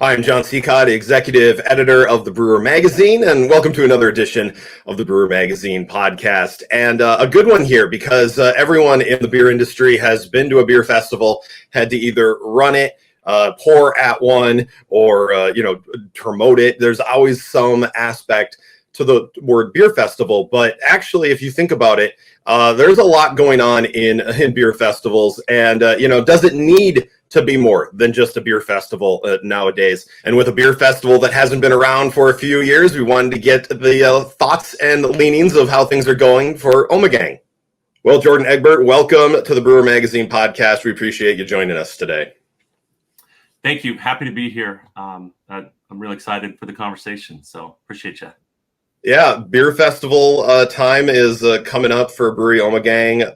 I'm John Sicotte, executive editor of the Brewer Magazine, and welcome to another edition of the Brewer Magazine podcast. And a good one here because everyone in the beer industry has been to a beer festival, had to either run it, pour at one, or promote it. There's always some aspect to the word beer festival, but actually, if you think about it, there's a lot going on in beer festivals, and does it need to be more than just a beer festival nowadays? And with a beer festival that hasn't been around for a few years, we wanted to get the thoughts and leanings of how things are going for Ommegang. Well, Jordan Egbert, welcome to the Brewer Magazine podcast. We appreciate you joining us today. Thank you. Happy to be here. I'm really excited for the conversation, so appreciate you. Yeah, beer festival time is coming up for Brewery Ommegang,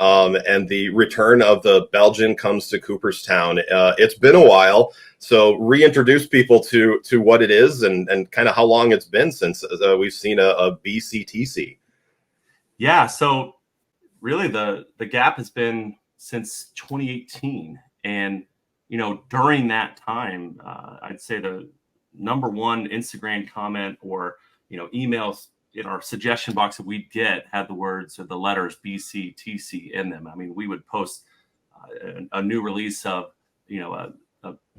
and the return of the Belgium Comes to Cooperstown. It's been a while, so reintroduce people to what it is and kind of how long it's been since we've seen a BCTC. Yeah, so really the gap has been since 2018, and during that time, I'd say the number one Instagram comment or emails in our suggestion box that we'd get had the words or the letters BCTC in them. I mean, we would post a new release of, a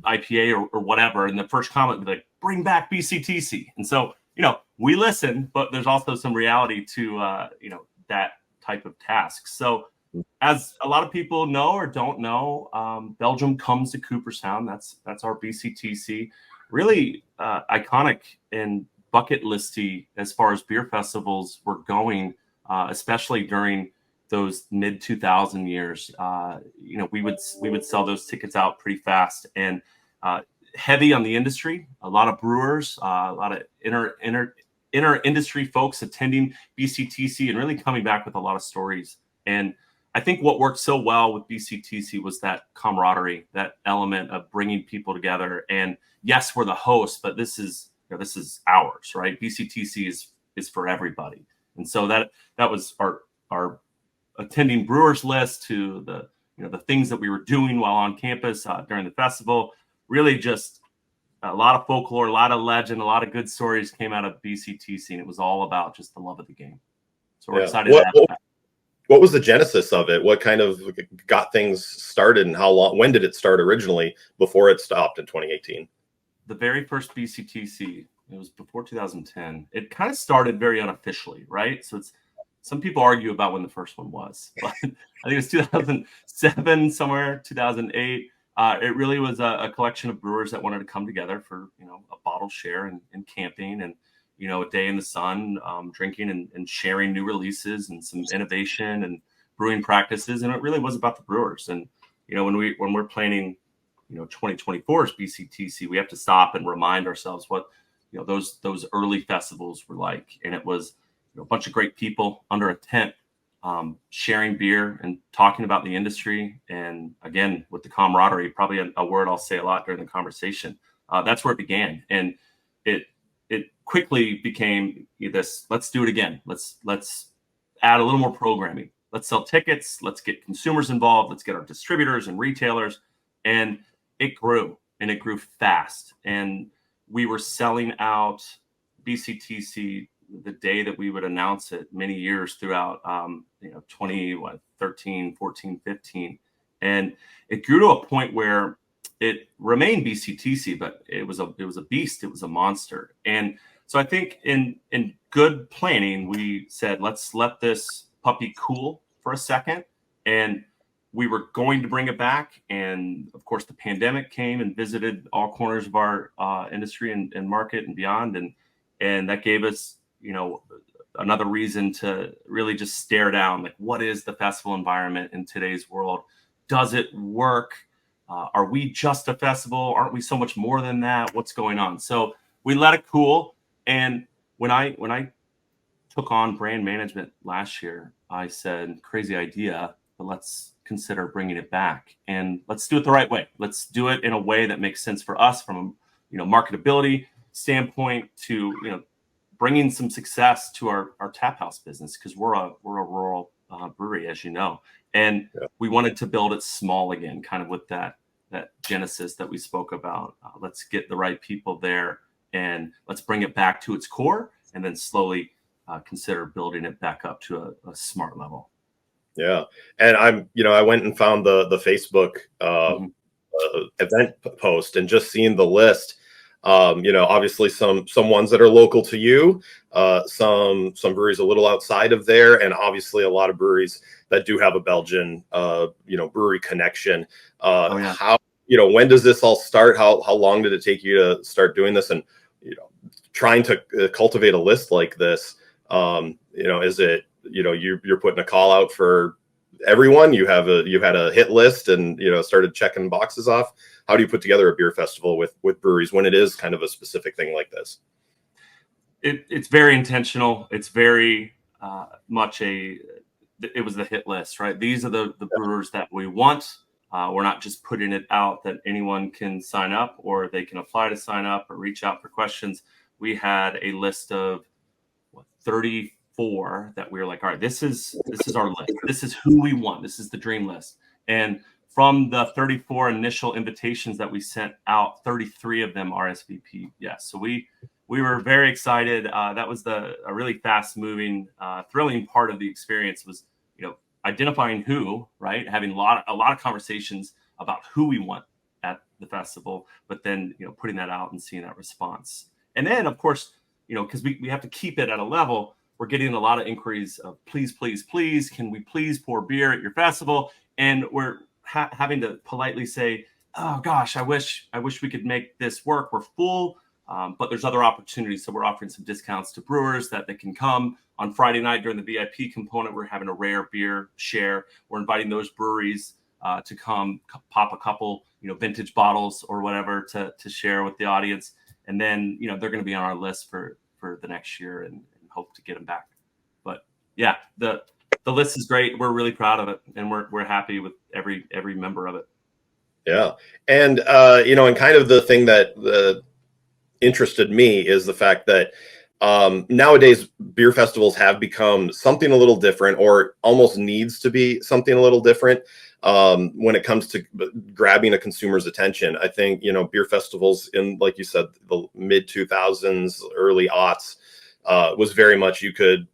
IPA or whatever. And the first comment would be like, bring back BCTC. And so, we listen, but there's also some reality to, that type of task. So as a lot of people know or don't know, Belgium Comes to Cooperstown. That's our BCTC. Really iconic and bucket listy as far as beer festivals were going, especially during those mid 2000 years. We would sell those tickets out pretty fast and heavy on the industry. A lot of brewers, a lot of inner industry folks attending BCTC and really coming back with a lot of stories. And I think what worked so well with BCTC was that camaraderie, that element of bringing people together. And yes, we're the host, but this is ours, right? BCTC is for everybody. And so that was our attending brewers list to the things that we were doing while on campus during the festival. Really just a lot of folklore, a lot of legend, a lot of good stories came out of BCTC, and it was all about just the love of the game. So we're excited to have that. What was the genesis of it? What kind of got things started, and how long? When did it start originally before it stopped in 2018? The very first BCTC, it was before 2010. It kind of started very unofficially, right? So some people argue about when the first one was, but I think it was 2007, somewhere 2008. It really was a collection of brewers that wanted to come together for a bottle share and camping and a day in the sun, drinking and sharing new releases and some innovation and brewing practices. And it really was about the brewers. And when we're planning 2024's BCTC, we have to stop and remind ourselves what those early festivals were like. And it was a bunch of great people under a tent, sharing beer and talking about the industry. And again, with the camaraderie, probably a word I'll say a lot during the conversation. That's where it began, and it quickly became this. Let's do it again. Let's add a little more programming. Let's sell tickets. Let's get consumers involved. Let's get our distributors and retailers. And it grew, and it grew fast. And we were selling out BCTC the day that we would announce it many years throughout, 13, 14, 15. And it grew to a point where it remained BCTC, but it was a beast. It was a monster. And so I think in good planning, we said, let's let this puppy cool for a second. And we were going to bring it back. And of course, the pandemic came and visited all corners of our industry and market and beyond. And that gave us, another reason to really just stare down, like, what is the festival environment in today's world? Does it work? Are we just a festival? Aren't we so much more than that? What's going on? So we let it cool. And when I took on brand management last year, I said, crazy idea, but let's consider bringing it back, and let's do it the right way. Let's do it in a way that makes sense for us from marketability standpoint to bringing some success to our tap house business, because we're a rural brewery, as you know, and we wanted to build it small again, kind of with that that genesis that we spoke about. Let's get the right people there, and let's bring it back to its core, and then slowly consider building it back up to a smart level. Yeah. And I went and found the Facebook event post, and just seeing the list, obviously some ones that are local to you, some breweries a little outside of there, and obviously a lot of breweries that do have a Belgian, brewery connection. Oh, yeah. How, when does this all start? How long did it take you to start doing this? And, trying to cultivate a list like this, is it, you're putting a call out for everyone? You had a hit list and, started checking boxes off. How do you put together a beer festival with breweries when it is kind of a specific thing like this? It's very intentional. It's very much it was the hit list, right? These are the brewers that we want. We're not just putting it out that anyone can sign up, or they can apply to sign up or reach out for questions. We had a list of 34 that we were like, all right, this is our list. This is who we want. This is the dream list. And from the 34 initial invitations that we sent out, 33 of them RSVP. Yes. So we were very excited. That was a really fast moving, thrilling part of the experience was, identifying who, right? Having a lot of conversations about who we want at the festival, but then, putting that out and seeing that response. And then, of course, because we have to keep it at a level, we're getting a lot of inquiries of please, can we please pour beer at your festival? And we're having to politely say, oh gosh, I wish we could make this work. We're full, but there's other opportunities. So we're offering some discounts to brewers that they can come on Friday night during the VIP component. We're having a rare beer share. We're inviting those breweries to come pop a couple, vintage bottles or whatever to share with the audience. And then, they're going to be on our list for the next year, and hope to get them back. But yeah, the list is great. We're really proud of it, and we're happy with every member of it. Yeah. And, and kind of the thing that interested me is the fact that nowadays beer festivals have become something a little different, or almost needs to be something a little different when it comes to grabbing a consumer's attention. I think, beer festivals in, like you said, the mid 2000s, early aughts, was very much, you could,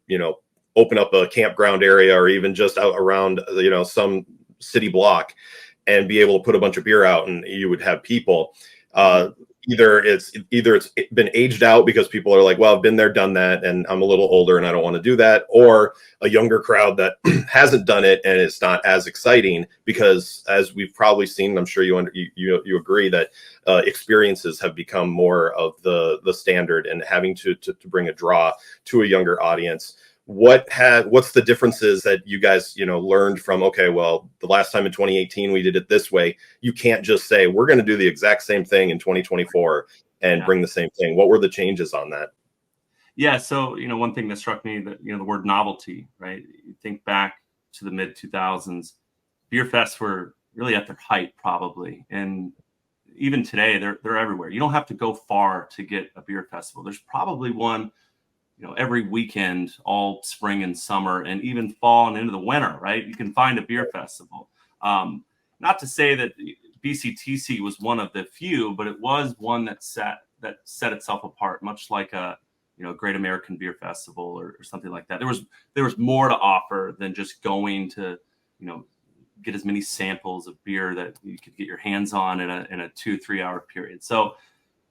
open up a campground area, or even just out around, some city block, and be able to put a bunch of beer out, and you would have people. Either it's been aged out because people are like, well, I've been there, done that, and I'm a little older and I don't want to do that, or a younger crowd that hasn't done it and it's not as exciting, because as we've probably seen, I'm sure you agree that experiences have become more of the standard, and having to bring a draw to a younger audience. What's the differences that you guys learned from, okay, well, the last time in 2018 we did it this way? You can't just say we're going to do the exact same thing in 2024 and bring the same thing. What were the changes on that? Yeah, so one thing that struck me, that the word novelty, right? You think back to the mid 2000s, beer fests were really at their height, probably, and even today they're everywhere. You don't have to go far to get a beer festival. There's probably one every weekend, all spring and summer, and even fall and into the winter, right? You can find a beer festival. Not to say that BCTC was one of the few, but it was one that set itself apart, much like a Great American Beer Festival or something like that. There was more to offer than just going to get as many samples of beer that you could get your hands on in a 2-3 hour period. So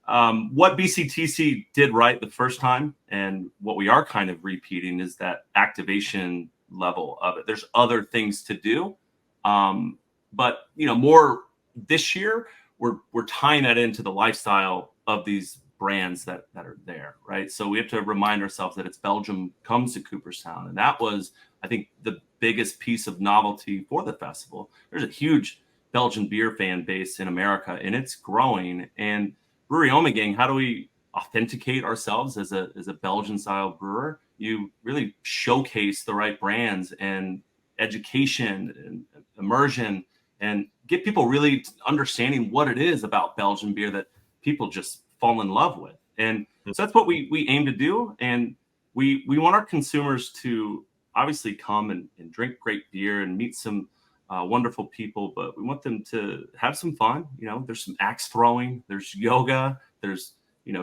what BCTC did right the first time, and what we are kind of repeating, is that activation level of it. There's other things to do, but more this year, we're tying that into the lifestyle of these brands that are there, right? So we have to remind ourselves that it's Belgium Comes to Cooperstown, and that was, I think, the biggest piece of novelty for the festival. There's a huge Belgian beer fan base in America, and it's growing. And Brewery Ommegang, how do we authenticate ourselves as a Belgian style brewer? You really showcase the right brands and education and immersion, and get people really understanding what it is about Belgian beer that people just fall in love with. And so that's what we aim to do. And we want our consumers to obviously come and drink great beer and meet some wonderful people, but we want them to have some fun. There's some axe throwing, there's yoga, there's,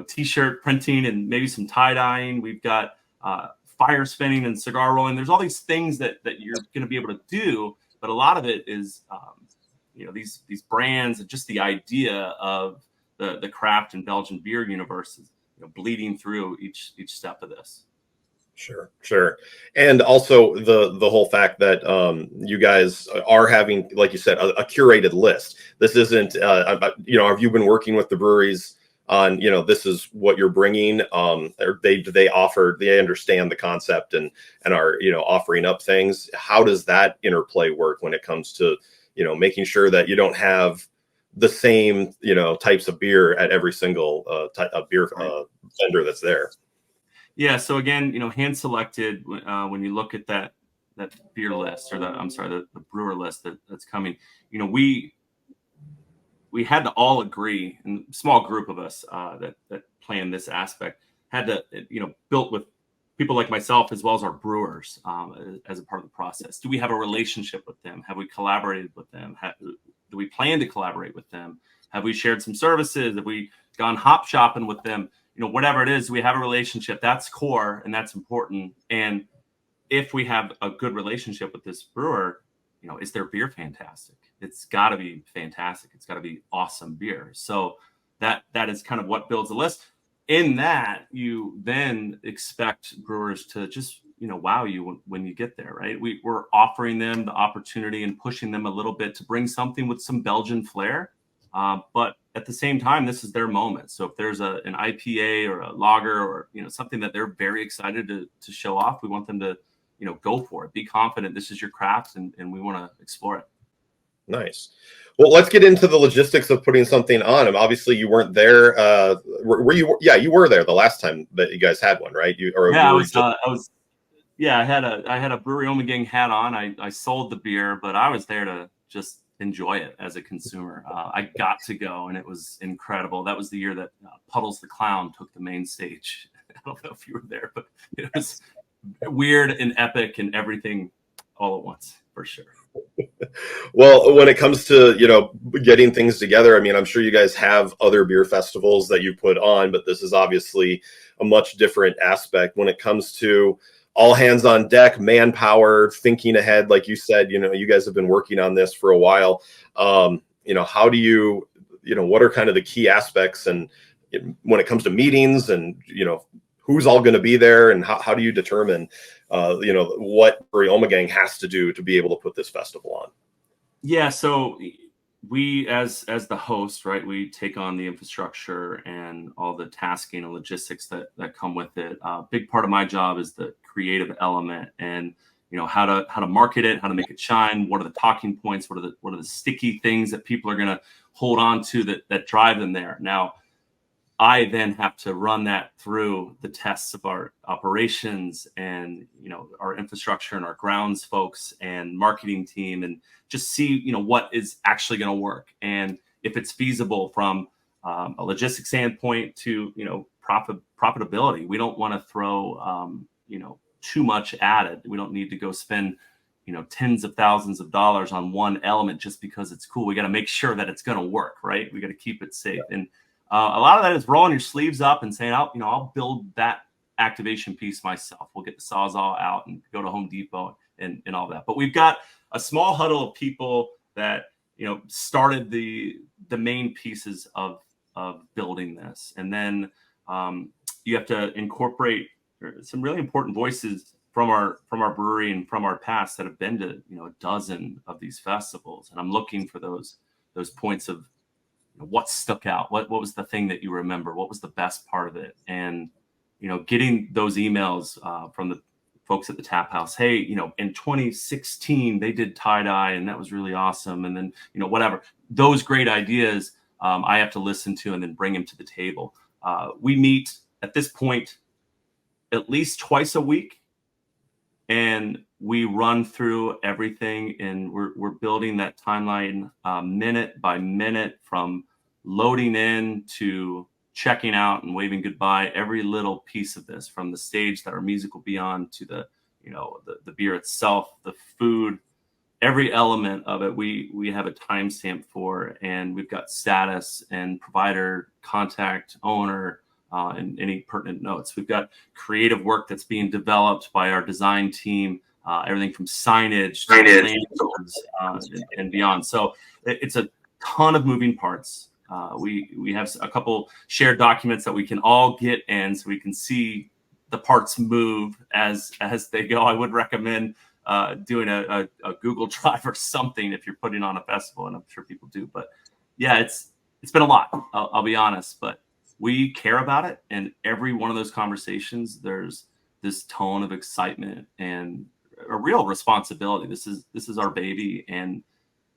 t-shirt printing and maybe some tie-dyeing. We've got fire spinning and cigar rolling. There's all these things that you're going to be able to do, but a lot of it is, these brands and just the idea of the craft and Belgian beer universe is, bleeding through each step of this. Sure. And also the whole fact that you guys are having, like you said, a curated list. This isn't, have you been working with the breweries on, this is what you're bringing? Or they understand the concept and are, offering up things? How does that interplay work when it comes to, making sure that you don't have the same, types of beer at every single type of beer vendor that's there? Yeah. So again, hand selected. When you look at that beer list, or the brewer list that's coming, we had to all agree, and a small group of us that plan this aspect had to, built with people like myself as well as our brewers as a part of the process. Do we have a relationship with them? Have we collaborated with them? Do we plan to collaborate with them? Have we shared some services? Have we gone hop shopping with them? Whatever it is, we have a relationship. That's core and that's important. And if we have a good relationship with this brewer, is their beer fantastic? It's got to be fantastic. It's got to be awesome beer. So that is kind of what builds a list. In that, you then expect brewers to just, wow you when you get there, right? We're offering them the opportunity and pushing them a little bit to bring something with some Belgian flair. But at the same time, this is their moment. So if there's an IPA or a lager or, something that they're very excited to show off, we want them to, go for it. Be confident. This is your craft and we want to explore it. Nice. Well, let's get into the logistics of putting something on. Obviously, you weren't there. Were you? Yeah, you were there the last time that you guys had one, right? I had a Brewery Ommegang hat on. I sold the beer, but I was there to just enjoy it as a consumer. I got to go, and it was incredible. That was the year that Puddles the Clown took the main stage. I don't know if you were there, but it was weird and epic and everything all at once, for sure. Well, when it comes to, getting things together, I mean, I'm sure you guys have other beer festivals that you put on, but this is obviously a much different aspect when it comes to all hands on deck, manpower, thinking ahead. Like you said, you guys have been working on this for a while. How do you, what are kind of the key aspects and when it comes to meetings and, who's all going to be there and how do you determine, what Brewery Ommegang has to do to be able to put this festival on? Yeah. So we, as the host, right, we take on the infrastructure and all the tasking and logistics that come with it. Big part of my job is the creative element and, how to market it, how to make it shine. What are the talking points? What are the sticky things that people are going to hold on to that drive them there? Now, I then have to run that through the tests of our operations and, our infrastructure and our grounds folks and marketing team and just see, what is actually going to work. And if it's feasible from a logistics standpoint to, profitability, we don't want to throw, too much at it. We don't need to go spend, tens of thousands of dollars on one element just because it's cool. We got to make sure that it's going to work, right? We got to keep it safe. And a lot of that is rolling your sleeves up and saying, I'll build that activation piece myself. We'll get the Sawzall out and go to Home Depot and all that. But we've got a small huddle of people that, started the main pieces of building this. And then you have to incorporate some really important voices from our brewery and from our past that have been to, a dozen of these festivals. And I'm looking for those points of, what stuck out, what was the thing that you remember, what was the best part of it, and getting those emails from the folks at the tap house. Hey, in 2016 they did tie-dye and that was really awesome, and then whatever, those great ideas I have to listen to and then bring them to the table. We meet at this point at least twice a week, and we run through everything, and we're building that timeline minute by minute, from loading in to checking out and waving goodbye. Every little piece of this, from the stage that our music will be on to the beer itself, the food, every element of it, we have a timestamp for, and we've got status and provider, contact, owner, and any pertinent notes. We've got creative work that's being developed by our design team, everything from signage to landings, and beyond. So it's a ton of moving parts. We have a couple shared documents that we can all get in, so we can see the parts move as they go. I would recommend doing a Google Drive or something if you're putting on a festival, and I'm sure people do. But yeah, it's been a lot. I'll be honest, but we care about it, and every one of those conversations, there's this tone of excitement and a real responsibility. This is our baby, and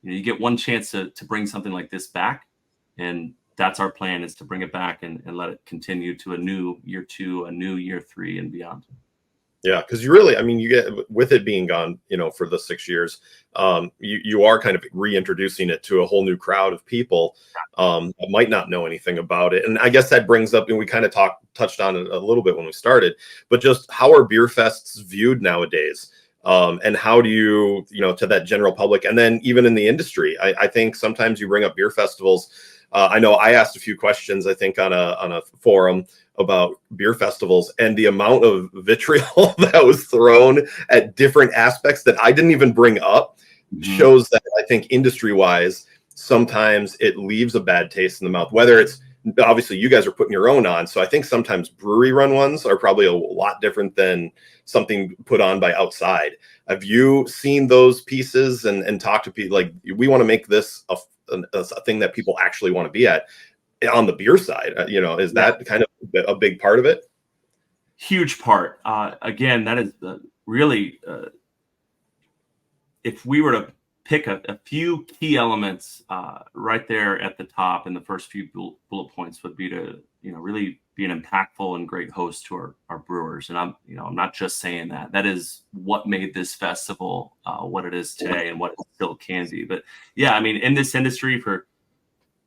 you get one chance to bring something like this back, and that's our plan, is to bring it back and let it continue to a new year 2, a new year 3, and beyond. Yeah, because you really, I mean, you get, with it being gone, for the 6 years, you are kind of reintroducing it to a whole new crowd of people that might not know anything about it. And I guess that brings up, and we kind of touched on it a little bit when we started, but just how are beer fests viewed nowadays? And how do you, to that general public, and then even in the industry, I think sometimes you bring up beer festivals. I know I asked a few questions, I think, on a forum about beer festivals, and the amount of vitriol that was thrown at different aspects that I didn't even bring up shows that I think industry-wise, sometimes it leaves a bad taste in the mouth, whether it's, obviously you guys are putting your own on. So I think sometimes brewery run ones are probably a lot different than something put on by outside. Have you seen those pieces and talked to people like, we want to make this a thing that people actually want to be at on the beer side? Is that kind of a big part of it? Huge part. Again, that is really, if we were to pick a few key elements right there at the top, and the first few bullet points would be to really be an impactful and great host to our brewers. And I'm not just saying that is what made this festival what it is today and what it still can be. But yeah, I mean, in this industry for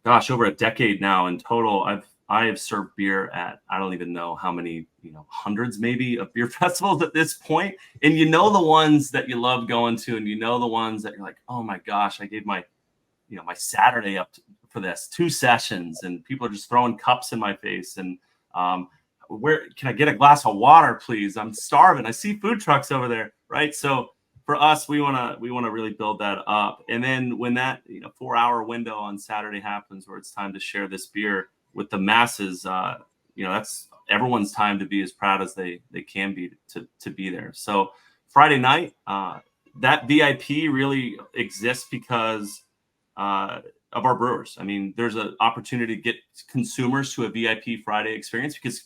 over a decade now in total, I have served beer at, I don't even know how many, hundreds maybe of beer festivals at this point. And the ones that you love going to, and the ones that you're like, oh my gosh, I gave my Saturday up for this 2 sessions, and people are just throwing cups in my face. And where can I get a glass of water, please? I'm starving. I see food trucks over there, right? So for us, we want to really build that up. And then when that 4-hour window on Saturday happens, where it's time to share this beer with the masses, that's everyone's time to be as proud as they can be to be there. So Friday night, that VIP really exists because of our brewers. I mean, there's an opportunity to get consumers to a VIP Friday experience because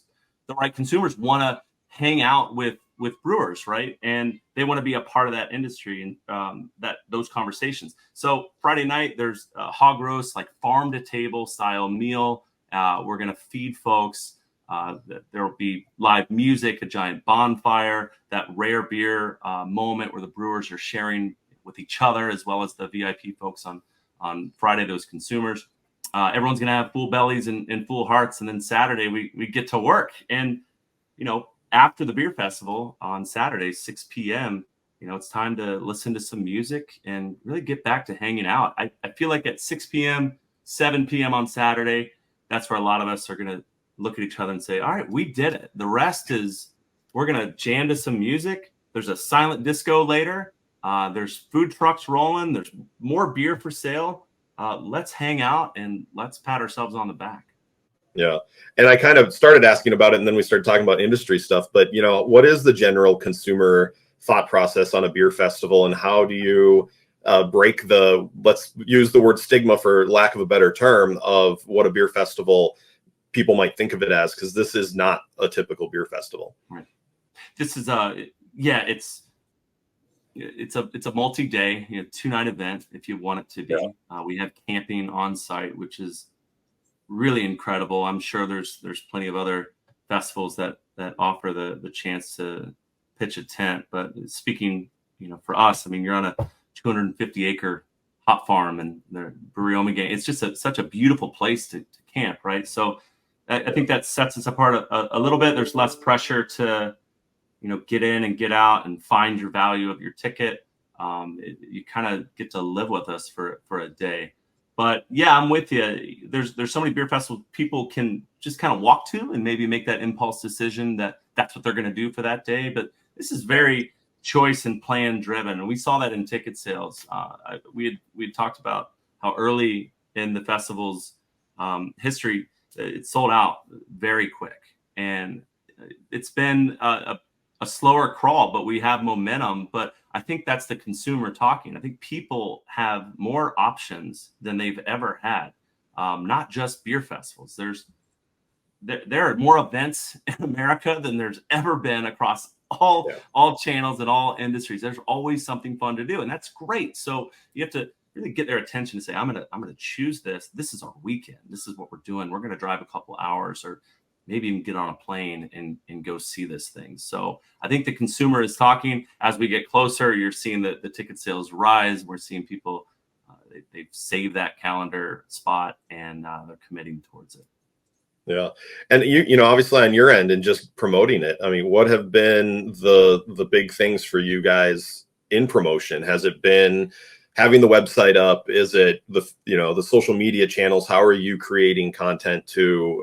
the right consumers want to hang out with brewers, right? And they want to be a part of that industry and those conversations. So Friday night, there's a hog roast, like farm to table style meal. We're going to feed folks. There will be live music, a giant bonfire, that rare beer moment where the brewers are sharing with each other, as well as the VIP folks on Friday, those consumers. Everyone's going to have full bellies and full hearts. And then Saturday, we get to work. And, after the beer festival on Saturday, 6 p.m., it's time to listen to some music and really get back to hanging out. I feel like at 6 p.m., 7 p.m. on Saturday, that's where a lot of us are going to look at each other and say, all right, we did it. The rest is we're going to jam to some music. There's a silent disco later. There's food trucks rolling. There's more beer for sale. Let's hang out and let's pat ourselves on the back. Yeah. And I kind of started asking about it, and then we started talking about industry stuff. But, what is the general consumer thought process on a beer festival, and how do you break let's use the word stigma for lack of a better term, of what a beer festival people might think of it as? Because this is not a typical beer festival. Right. This is it's a multi-day, 2-night event if you want it to be. Yeah. We have camping on site, which is really incredible. I'm sure there's plenty of other festivals that offer the chance to pitch a tent. But speaking, for us, I mean, you're on a 250-acre hop farm, and the Brewery Ommegang. It's just such a beautiful place to camp, right? So I think that sets us apart a little bit. There's less pressure to, get in and get out and find your value of your ticket. You kind of get to live with us for a day. But yeah, I'm with you. There's so many beer festivals people can just kind of walk to and maybe make that impulse decision that that's what they're going to do for that day. But this is very choice and plan driven, and we saw that in ticket sales. We had talked about how early in the festival's history it sold out very quick, and it's been a slower crawl, but we have momentum. But I think that's the consumer talking. I think people have more options than they've ever had. Not just beer festivals. There are more events in America than there's ever been across all channels and all industries. There's always something fun to do, and that's great. So you have to really get their attention to say, I'm gonna choose this. This is our weekend. This is what we're doing. We're gonna drive a couple hours, or maybe even get on a plane and go see this thing. So I think the consumer is talking. As we get closer, you're seeing the ticket sales rise. We're seeing people, they've saved that calendar spot, and they're committing towards it. Yeah. And you know, obviously on your end and just promoting it, I mean, what have been the big things for you guys in promotion? Has it been having the website up? Is it the social media channels? How are you creating content to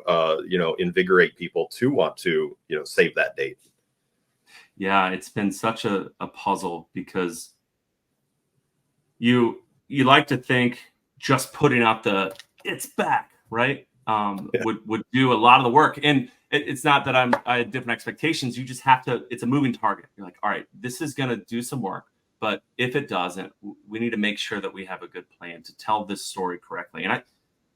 invigorate people to want to save that date? Yeah, it's been such a puzzle, because you like to think just putting out the "it's back," right? Would do a lot of the work, and it's not that I had different expectations. You just have to. It's a moving target. You're like, all right, this is going to do some work. But if it doesn't, we need to make sure that we have a good plan to tell this story correctly. And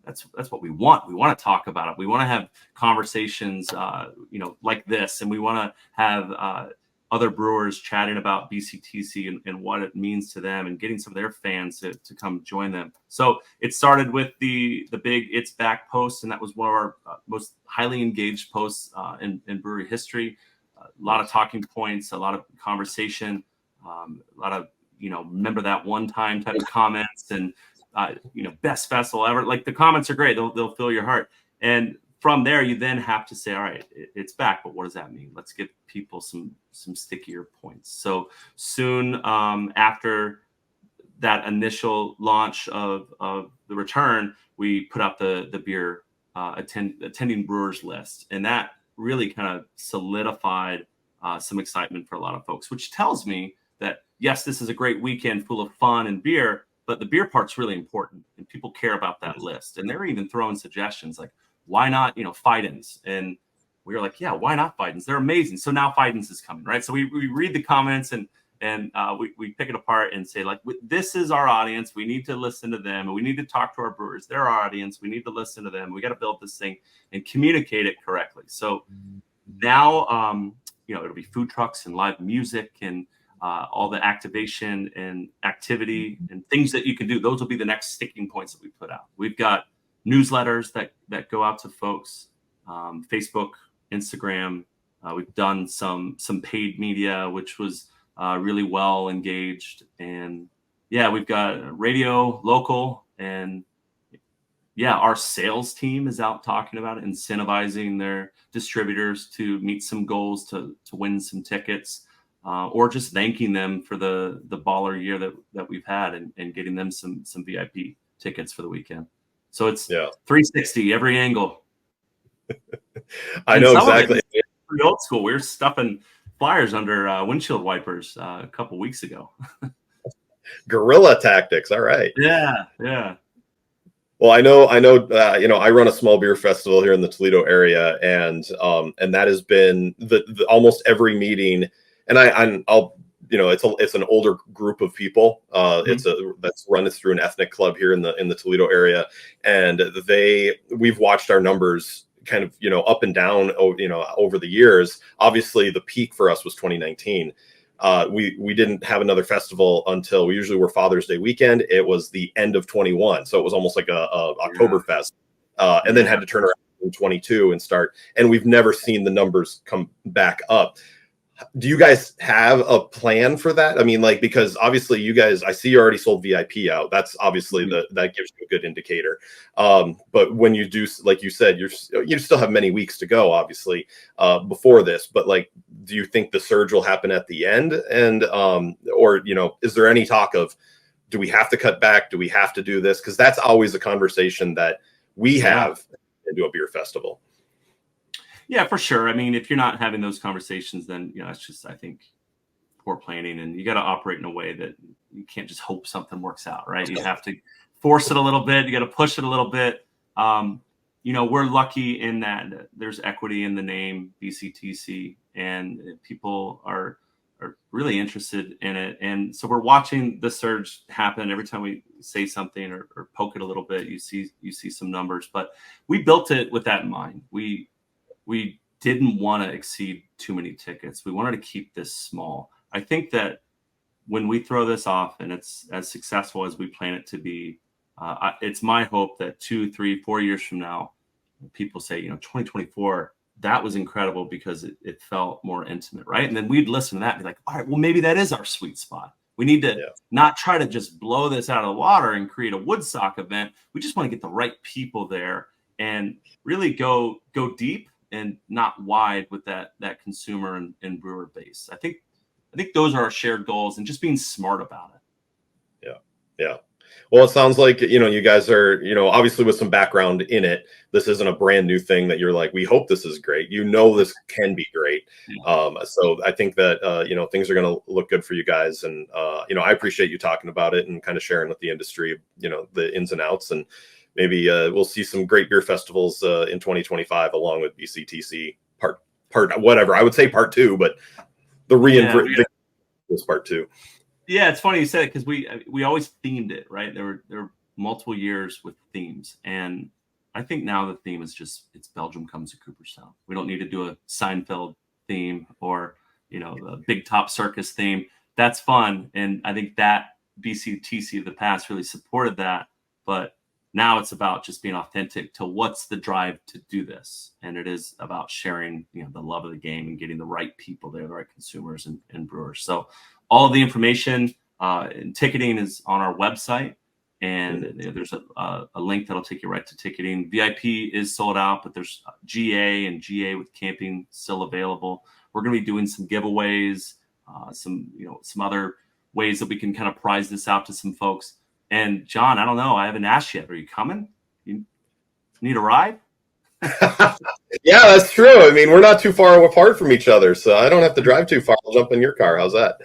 that's what we want. We want to talk about it. We want to have conversations, like this, and we want to have other brewers chatting about BCTC and what it means to them, and getting some of their fans to come join them. So it started with the big "It's Back" post, and that was one of our most highly engaged posts in brewery history. A lot of talking points, a lot of conversation. A lot of, remember that one time type of comments, and, best festival ever. Like, the comments are great. They'll fill your heart. And from there, you then have to say, all right, it's back, but what does that mean? Let's give people some stickier points. So soon after that initial launch of the return, we put out the beer attending brewers list. And that really kind of solidified some excitement for a lot of folks, which tells me that, yes, this is a great weekend full of fun and beer, but the beer part's really important, and people care about that list. And they're even throwing suggestions like, why not, Fidens? And we were like, yeah, why not Fidens? They're amazing. So now Fidens is coming, right? So we read the comments, and we pick it apart and say, like, this is our audience. We need to listen to them, and we need to talk to our brewers. They're our audience. We need to listen to them. We got to build this thing and communicate it correctly. So now, it'll be food trucks and live music and all the activation and activity and things that you can do. Those will be the next sticking points that we put out. We've got newsletters that go out to folks, Facebook, Instagram. We've done some paid media, which was really well engaged. And yeah, we've got radio, local, and our sales team is out talking about it, incentivizing their distributors to meet some goals to win some tickets. Or just thanking them for the baller year that we've had, and getting them some VIP tickets for the weekend. So it's 360 every angle. I know exactly. Pretty old school. We were stuffing flyers under windshield wipers a couple weeks ago. Guerrilla tactics. All right. Yeah. Well, I know. I run a small beer festival here in the Toledo area, and that has been the almost every meeting. And it's an older group of people. That's run through an ethnic club here in the Toledo area, and we've watched our numbers kind of up and down over the years. Obviously, the peak for us was 2019. We didn't have another festival until we usually were Father's Day weekend. It was the end of 21, so it was almost like a Oktoberfest, and then had to turn around in 22 and start. And we've never seen the numbers come back up. Do you guys have a plan for that? I mean, like, because obviously you guys, I see you already sold VIP out. That's obviously that gives you a good indicator. But when you do, like you said, you still have many weeks to go, obviously, before this. But like, do you think the surge will happen at the end? And or is there any talk of, do we have to cut back? Do we have to do this? Because that's always a conversation that we have into a beer festival. Yeah, for sure. I mean, if you're not having those conversations, then it's just, I think, poor planning, and you got to operate in a way that you can't just hope something works out, right? You have to force it a little bit. You got to push it a little bit. We're lucky in that there's equity in the name BCTC, and people are really interested in it. And so we're watching the surge happen. Every time we say something or poke it a little bit, you see some numbers. But we built it with that in mind. We didn't want to exceed too many tickets. We wanted to keep this small. I think that when we throw this off and it's as successful as we plan it to be, it's my hope that 2, 3, 4 years from now, people say, 2024, that was incredible because it felt more intimate, right? And then we'd listen to that and be like, all right, well, maybe that is our sweet spot. We need to not try to just blow this out of the water and create a Woodstock event. We just want to get the right people there and really go deep and not wide with that consumer and brewer base. I think those are our shared goals, and just being smart about it. Yeah. Well, it sounds like, you guys are, obviously with some background in it. This isn't a brand new thing that you're like, we hope this is great. This can be great. So I think that, things are going to look good for you guys. And, I appreciate you talking about it and kind of sharing with the industry, the ins and outs. And maybe we'll see some great beer festivals in 2025 along with BCTC part whatever. I would say part 2, but the was part 2. Yeah, it's funny you said it, because we always themed it, right? There were multiple years with themes, and I think now the theme is it's Belgium Comes to Cooperstown. We don't need to do a Seinfeld theme or the Big Top Circus theme. That's fun, and I think that BCTC of the past really supported that. But now it's about just being authentic to what's the drive to do this, and it is about sharing the love of the game and getting the right people there, the right consumers and brewers. So all of the information and ticketing is on our website, and there's a link that'll take you right to ticketing. VIP is sold out, but there's GA and GA with camping still available. We're going to be doing some giveaways, some other ways that we can kind of prize this out to some folks. And John, I don't know, I haven't asked yet. Are you coming? You need a ride? Yeah, that's true. I mean, we're not too far apart from each other, so I don't have to drive too far. I'll jump in your car. How's that?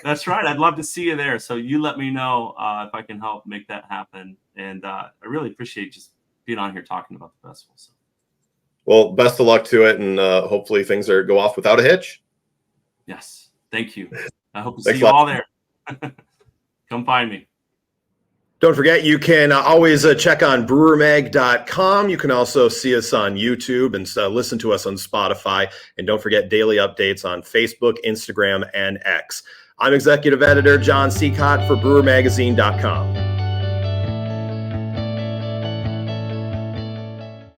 That's right. I'd love to see you there. So you let me know if I can help make that happen. And I really appreciate just being on here talking about the festival. So. Well, best of luck to it, and hopefully things go off without a hitch. Yes. Thank you. I hope to see you all there. Come find me. Don't forget, you can always check on brewermag.com. You can also see us on YouTube and listen to us on Spotify. And don't forget daily updates on Facebook, Instagram, and X. I'm Executive Editor John Sicotte for brewermagazine.com.